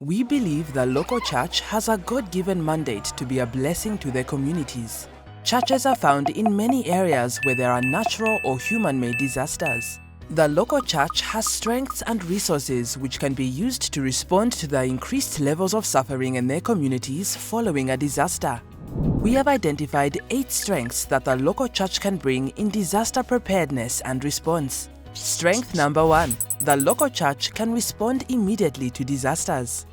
We believe the local church has a God-given mandate to be a blessing to their communities. Churches are found in many areas where there are natural or human-made disasters. The local church has strengths and resources which can be used to respond to the increased levels of suffering in their communities following a disaster. We have identified 8 strengths that the local church can bring in disaster preparedness and response. Strength number 1. The local church can respond immediately to disasters.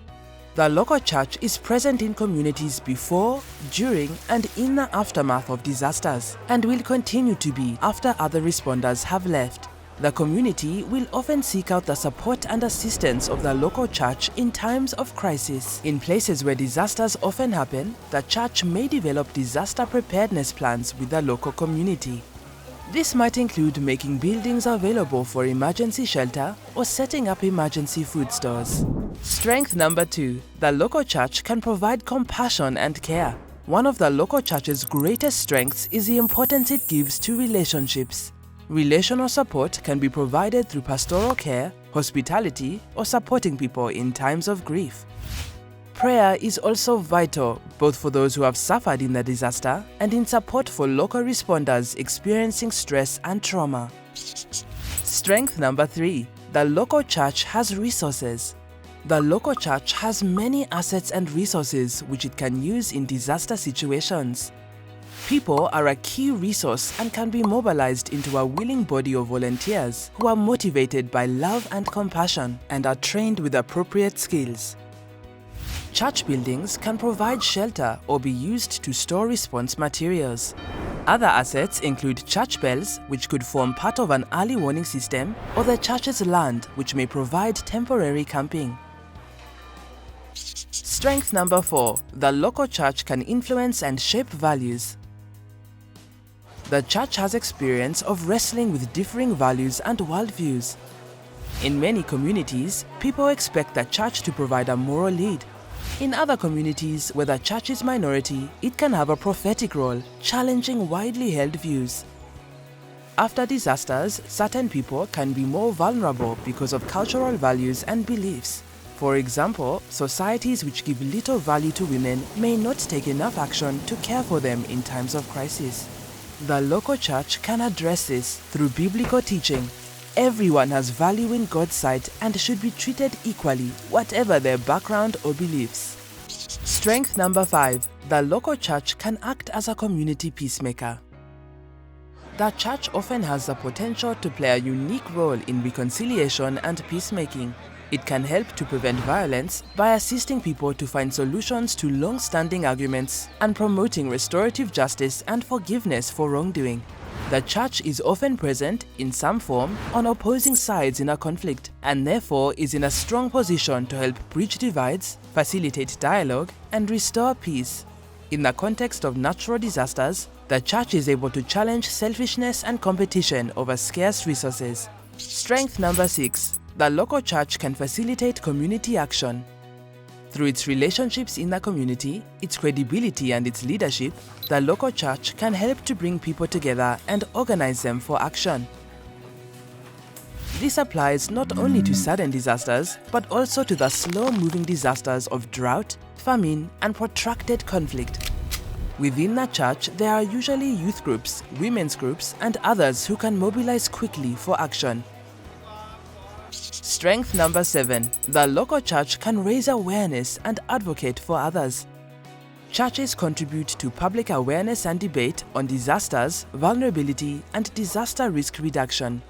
The local church is present in communities before, during, and in the aftermath of disasters, and will continue to be after other responders have left. The community will often seek out the support and assistance of the local church in times of crisis. In places where disasters often happen, the church may develop disaster preparedness plans with the local community. This might include making buildings available for emergency shelter or setting up emergency food stores. Strength number 2. The local church can provide compassion and care. One of the local church's greatest strengths is the importance it gives to relationships. Relational support can be provided through pastoral care, hospitality, or supporting people in times of grief. Prayer is also vital, both for those who have suffered in the disaster and in support for local responders experiencing stress and trauma. Strength number 3. The local church has resources. The local church has many assets and resources which it can use in disaster situations. People are a key resource and can be mobilized into a willing body of volunteers who are motivated by love and compassion and are trained with appropriate skills. Church buildings can provide shelter or be used to store response materials. Other assets include church bells, which could form part of an early warning system, or the church's land, which may provide temporary camping. Strength number 4. The local church can influence and shape values. The church has experience of wrestling with differing values and worldviews. In many communities, people expect the church to provide a moral lead. In other communities where the church is minority, it can have a prophetic role, challenging widely held views. After disasters, certain people can be more vulnerable because of cultural values and beliefs. For example, societies which give little value to women may not take enough action to care for them in times of crisis. The local church can address this through biblical teaching. Everyone has value in God's sight and should be treated equally, whatever their background or beliefs. Strength number 5. The local church can act as a community peacemaker. The church often has the potential to play a unique role in reconciliation and peacemaking. It can help to prevent violence by assisting people to find solutions to long-standing arguments and promoting restorative justice and forgiveness for wrongdoing. The church is often present, in some form, on opposing sides in a conflict, and therefore is in a strong position to help bridge divides, facilitate dialogue, and restore peace. In the context of natural disasters, the church is able to challenge selfishness and competition over scarce resources. Strength number 6. The local church can facilitate community action. Through its relationships in the community, its credibility and its leadership, the local church can help to bring people together and organize them for action. This applies not only to sudden disasters, but also to the slow-moving disasters of drought, famine, and protracted conflict. Within the church, there are usually youth groups, women's groups, and others who can mobilize quickly for action. Strength number 7. The local church can raise awareness and advocate for others. Churches contribute to public awareness and debate on disasters, vulnerability, and disaster risk reduction.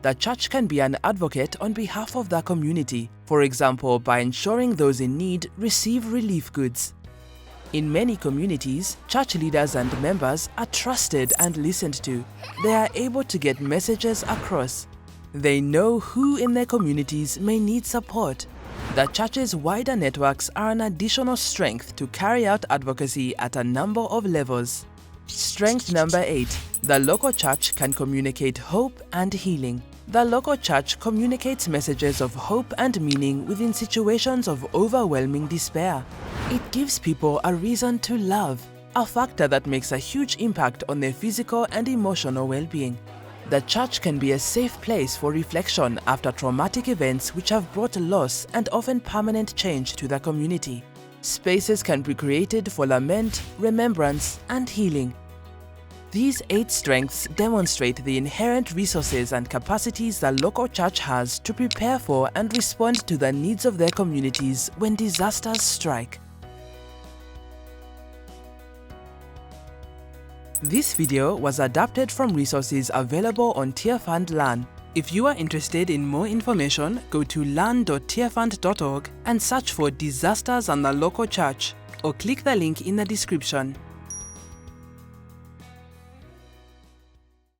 The church can be an advocate on behalf of the community, for example, by ensuring those in need receive relief goods. In many communities, church leaders and members are trusted and listened to. They are able to get messages across. They know who in their communities may need support. The church's wider networks are an additional strength to carry out advocacy at a number of levels. Strength number 8. The local church can communicate hope and healing. The local church communicates messages of hope and meaning within situations of overwhelming despair. It gives people a reason to love, a factor that makes a huge impact on their physical and emotional well-being. The church can be a safe place for reflection after traumatic events which have brought loss and often permanent change to the community. Spaces can be created for lament, remembrance, and healing. These 8 strengths demonstrate the inherent resources and capacities the local church has to prepare for and respond to the needs of their communities when disasters strike. This video was adapted from resources available on Tearfund LAN. If you are interested in more information, go to lan.tearfund.org and search for Disasters and the Local Church, or click the link in the description.